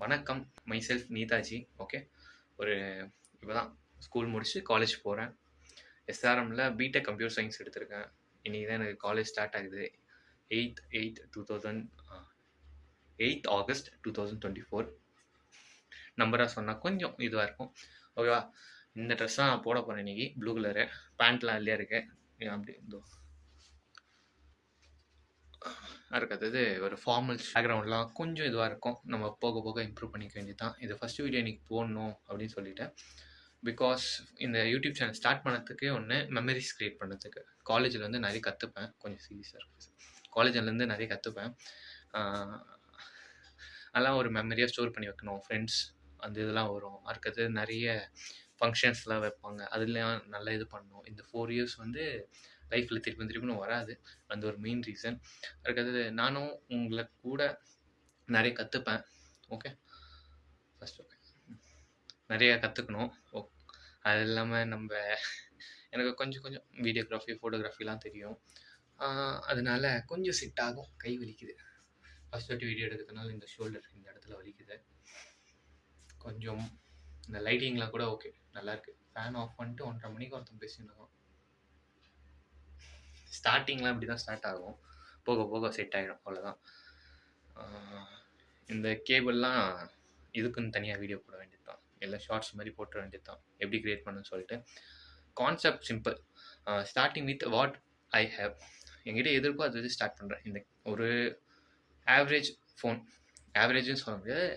வணக்கம். Myself Netaji. Okay. ஒரு இப்பதான் ஸ்கூல் முடிச்சு காலேஜ் போறேன். எஸ்ஆர்எம்ல பிடெக் கம்ப்யூட்டர் சயின்ஸ் எடுத்திருக்கேன். இன்னைக்கு தான் எனக்கு காலேஜ் ஸ்டார்ட் ஆகுது. 8 ஆகஸ்ட் 2024. நம்பரா சொன்னா கொஞ்சம் இதுவா இருக்கும். ஓகேவா? இந்த ட்ரெஸ் தான் நான் போட போறேன் இன்னைக்கு. Blue colour. பேண்ட்லாம் இல்லையா இருக்கு. அப்படி இதோ அடுத்தது ஒரு ஃபார்மல் பேக்ரவுண்ட்லாம் கொஞ்சம் இதுவாக இருக்கும். நம்ம போக போக இம்ப்ரூவ் பண்ணிக்க வேண்டியதுதான். இது ஃபஸ்ட்டு வீடியோ இன்னைக்கு போடணும் அப்படின்னு சொல்லிட்டேன். பிகாஸ் இந்த யூடியூப் சேனல் ஸ்டார்ட் பண்ணதுக்கே ஒன்று மெமரிஸ் க்ரியேட் பண்ணுறதுக்கு. காலேஜில் வந்து நிறைய கற்றுப்பேன். கொஞ்சம் சீரியஸாக இருக்கும். காலேஜ்லேருந்து நிறைய கற்றுப்பேன். அதெல்லாம் ஒரு மெமரியாக ஸ்டோர் பண்ணி வைக்கணும். ஃப்ரெண்ட்ஸ் அந்த இதெல்லாம் வரும். அடுத்தது நிறைய ஃபங்க்ஷன்ஸ்லாம் வைப்பாங்க. அதுலேயும் நல்லா இது பண்ணணும். இந்த 4 இயர்ஸ் வந்து லைஃப்பில் திருப்பின்னு வராது. அந்த ஒரு மெயின் ரீசன். அதுக்கடுத்தது நானும் உங்களை கூட நிறைய கற்றுப்பேன். ஓகே. ஃபஸ்ட் ஓகே நிறைய கற்றுக்கணும். அது இல்லாமல் எனக்கு கொஞ்சம் கொஞ்சம் வீடியோகிராஃபி ஃபோட்டோகிராஃபிலாம் தெரியும். அதனால கொஞ்சம் செட் ஆகும். கை வலிக்குது. ஃபஸ்ட் வாட்டி வீடியோ எடுக்கிறதுனால இந்த ஷோல்டர் இந்த இடத்துல வலிக்குது கொஞ்சம். இந்த லைட்டிங்லாம் கூட ஓகே நல்லாயிருக்கு. ஃபேன் ஆஃப் பண்ணிட்டு 1:30 மணிக்கு ஒருத்தன் பேசியிருந்தோம். ஸ்டார்டிங்லாம் இப்படி தான் ஸ்டார்ட் ஆகும். போக போக செட் ஆகிடும். அவ்வளோதான். இந்த கேபிள்லாம் இதுக்குன்னு தனியாக வீடியோ போட வேண்டியது தான். எல்லாம் ஷார்ட்ஸ் மாதிரி போட்டுற வேண்டியது தான். எப்படி க்ரியேட் பண்ணுன்னு சொல்லிட்டு. Concept simple. Starting with what I have. என்கிட்ட எதிர்ப்போ அது ஸ்டார்ட் பண்ணுறேன். இந்த ஒரு ஆவரேஜ் ஃபோன், ஆவரேஜ்னு சொல்ல முடியாது.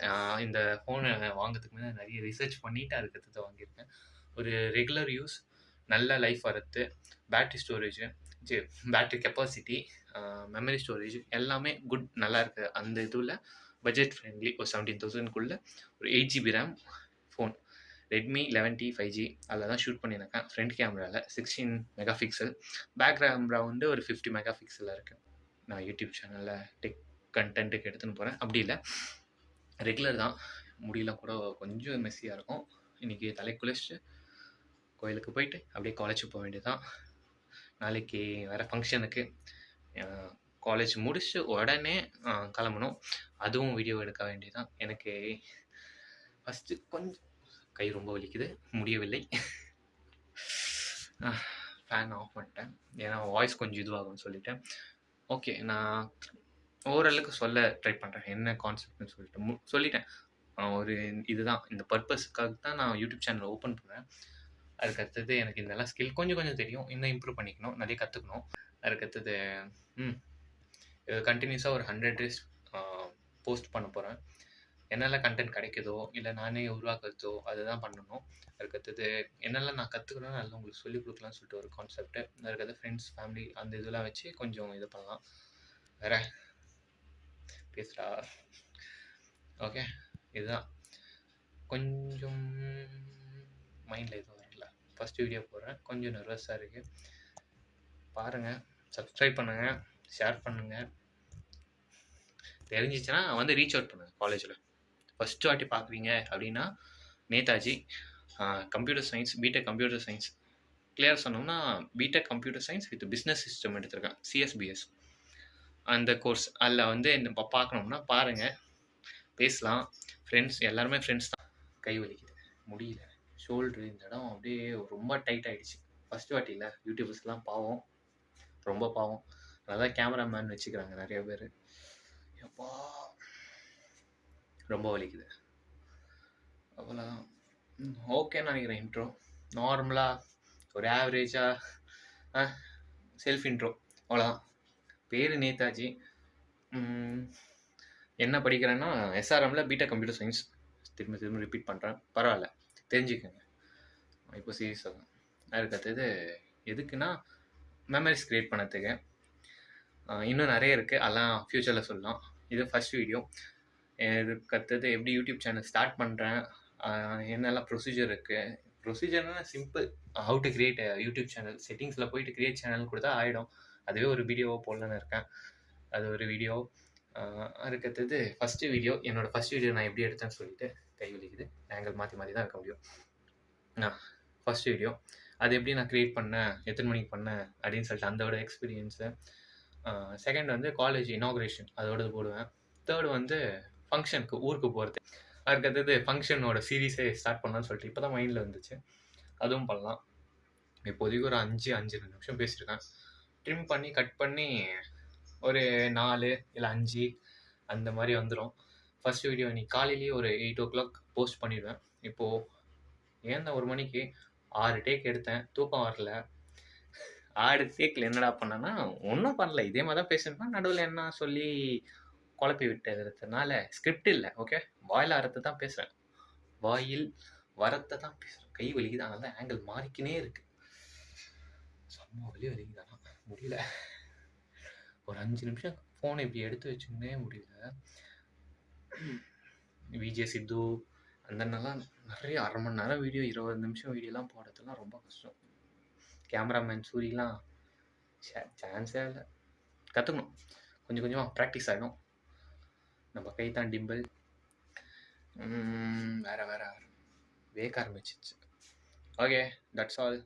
இந்த ஃபோனை வாங்கிறதுக்கு முன்னாடி நிறைய ரிசர்ச் பண்ணிவிட்டு அதுக்கடுத்து வாங்கியிருக்கேன். ஒரு ரெகுலர் யூஸ், நல்ல லைஃப் வரது, battery storage, battery capacity, memory storage எல்லாமே குட் நல்லா இருக்குது. அந்த இதில் பட்ஜெட் ஃப்ரெண்ட்லி ஒரு 17,000க்குள்ளே ஒரு 8GB RAM phone. Redmi 11T 5G அதில் தான் ஷூட் பண்ணியிருக்கேன். ஃப்ரண்ட் கேமராவில் 16 மெகா பிக்சல், பேக் கேமரா வந்து ஒரு 50 மெகா பிக்சலில் இருக்குது. நான் யூடியூப் சேனலில் டெக் கண்டென்ட்டுக்கு எடுத்துன்னு போகிறேன். அப்படி இல்லை, ரெகுலர் தான். முடியெல்லாம் கூட கொஞ்சம் மெஸ்ஸியாக இருக்கும். இன்றைக்கி தலை குளிச்சுட்டு கோயிலுக்கு போயிட்டு அப்படியே காலேஜுக்கு போக வேண்டியது தான். நாளைக்கு வேறு ஃபங்க்ஷனுக்கு காலேஜ் முடிச்சு உடனே கிளம்பணும். அதுவும் வீடியோ எடுக்க வேண்டியதான். எனக்கு ஃபஸ்ட்டு கொஞ்சம் கை ரொம்ப வலிக்குது, முடியவில்லை. ஃபேன் ஆஃப் பண்ணிட்டேன். ஏன்னா வாய்ஸ் கொஞ்சம் இதுவாகும்னு சொல்லிட்டேன். ஓகே, நான் ஓரளவுக்கு சொல்ல ட்ரை பண்ணுறேன் என்ன கான்செப்ட்னு சொல்லிட்டு சொல்லிட்டேன். ஒரு இதுதான், இந்த பர்பஸ்க்காக தான் நான் யூடியூப் சேனல் ஓப்பன் பண்ணுறேன். அதுக்கடுத்தது எனக்கு இதெல்லாம் ஸ்கில் கொஞ்சம் கொஞ்சம் தெரியும். இன்னும் இம்ப்ரூவ் பண்ணிக்கணும், நிறைய கற்றுக்கணும். அதுக்கடுத்தது கண்டினியூஸாக ஒரு 100 டேஸ் போஸ்ட் பண்ண போகிறேன். என்னெல்லாம் கண்டென்ட் கிடைக்குதோ இல்லை நானே உருவாக்குறதோ அதுதான் பண்ணணும். அதுக்கடுத்தது என்னெல்லாம் நான் கற்றுக்கணும் அதெல்லாம் உங்களுக்கு சொல்லிக் கொடுக்கலான்னு சொல்லிட்டு ஒரு கான்செப்ட்டு. அதுக்கடுத்து ஃப்ரெண்ட்ஸ், ஃபேமிலி அந்த இதெல்லாம் வச்சு கொஞ்சம் இது பண்ணலாம். வேற பேசுகிறா. ஓகே, இதுதான் கொஞ்சம் மைண்டில் எதுவும் வரல. ஃபஸ்ட் வீடியோ போடுறேன், கொஞ்சம் நர்வஸாக இருக்குது. பாருங்கள், சப்ஸ்கிரைப் பண்ணுங்கள், ஷேர் பண்ணுங்கள். தெரிஞ்சிச்சுன்னா வந்து ரீச் அவுட் பண்ணுங்கள். காலேஜில் ஃபஸ்ட்டு வாட்டி பார்க்குறீங்க அப்படின்னா Netaji computer science, BTech computer science. Clear சொன்னோம்னா BTech computer science with business system எடுத்திருக்கேன், CSBS அந்த கோர்ஸ். அதில் வந்து என்ன பார்க்கணும்னா பாருங்கள், பேசலாம். ஃப்ரெண்ட்ஸ் எல்லாருமே ஃப்ரெண்ட்ஸ் தான். கை வலிக்குது, முடியல. ஷோல்ட்ரு இந்த இடம் அப்படியே ரொம்ப டைட் ஆகிடுச்சு. ஃபஸ்ட்டு வாட்டியில் யூடியூபர்ஸ்லாம் பாவம், ரொம்ப பாவம். அதான் கேமராமேன் வச்சுக்கிறாங்க நிறைய பேர். எப்பா ரொம்ப வலிக்குது. அவ்வளோதான். ஓகேன்னு நினைக்கிறேன். இன்ட்ரோ நார்மலாக ஒரு ஆவரேஜாக செல்ஃப் இன்ட்ரோ அவ்வளோதான். பேர் நேதாஜி. என்ன படிக்கிறேன்னா எஸ்ஆர்எம்மில் பிடெக் கம்ப்யூட்டர் சயின்ஸ். திரும்ப ரிப்பீட் பண்ணுறேன், பரவாயில்ல, தெரிஞ்சுக்கோங்க. இப்போ சீரியஸாக தான். அதுக்கடுத்தது எதுக்குன்னா மெமரிஸ் க்ரியேட் பண்ணதுக்கு. இன்னும் நிறைய இருக்குது, அதெல்லாம் ஃப்யூச்சரில் சொல்லலாம். இது ஃபஸ்ட் வீடியோ. இதுக்கடுத்தது எப்படி யூடியூப் சேனல் ஸ்டார்ட் பண்ணுறேன், என்னெல்லாம் ப்ரொசீஜர் இருக்குது. ப்ரொசீஜர்னால் simple. How to create YouTube channel. செட்டிங்ஸில் போயிட்டு கிரியேட் சேனல் கொடுத்தா ஆகிடும். அதுவே ஒரு வீடியோவாக போடலான்னு இருக்கேன். அது ஒரு வீடியோ. அதுக்கடுத்தது ஃபஸ்ட்டு வீடியோ, என்னோடய ஃபஸ்ட் வீடியோ நான் எப்படி எடுத்தேன்னு சொல்லிட்டு கை வலிக்குது. ஆங்கிள் மாற்றி மாற்றி தான் இருக்க முடியும். ஃபஸ்ட் வீடியோ அது எப்படி நான் க்ரியேட் பண்ணேன், எத்தனை மணிக்கு பண்ணேன் அப்படின்னு சொல்லிட்டு அதோட எக்ஸ்பீரியன்ஸு. செகண்ட் வந்து காலேஜ் இனாக்ரேஷன், அதோடது போடுவேன். தேர்டு வந்து ஃபங்க்ஷனுக்கு ஊருக்கு போகிறது. அதுக்கடுத்தது ஃபங்க்ஷனோட சீரிஸே ஸ்டார்ட் பண்ணலாம்னு சொல்லிட்டு இப்போ தான் மைண்டில் வந்துச்சு. அதுவும் பண்ணலாம். இப்போதைக்கு ஒரு 5 நிமிஷம் பேசியிருக்கேன். ட்ரிம் பண்ணி கட் பண்ணி ஒரு 4 இல்லை 5 அந்த மாதிரி வந்துடும். ஃபர்ஸ்ட் வீடியோ இன்னைக்கு காலையிலேயே ஒரு 8 o'clock போஸ்ட் பண்ணிடுவேன். இப்போது ஏன் 1 மணிக்கு 6 டேக் எடுத்தேன், தூக்கம் வரல. 6 டேக்கில் என்னடா பண்ணேன்னா ஒன்றும் பண்ணல, இதே மாதிரி தான் பேசியிருப்பேன். நடுவில் என்ன சொல்லி குழப்பி விட்டதுனால ஸ்கிரிப்ட் இல்லை. ஓகே, வாயில் வரத்தை தான் பேசுகிறேன், வாயில் வரத்தை தான் பேசுகிறேன். கை வலிக்குது, அதனால தான் ஆங்கிள் மாறிக்கினே இருக்கு. செம்ம வலிக்குதானா முடியல. ஒரு 5 நிமிஷம் ஃபோனை இப்படி எடுத்து வச்சுன்னே முடியல. விஜே சித்து அந்த அண்ணெல்லாம் நிறைய 1/2 மணி நேரம் வீடியோ, 20 நிமிஷம் வீடியோலாம் போடுறதுலாம் ரொம்ப கஷ்டம். கேமராமேன் சூரிலாம் சான்ஸே இல்லை. கற்றுக்கணும், கொஞ்சம் கொஞ்சமாக ப்ராக்டிஸ் ஆகிடும். நம்ம கை தான் டிம்பிள். வேற வேற வேக ஆரம்பிச்சிச்சு. Okay, that's all.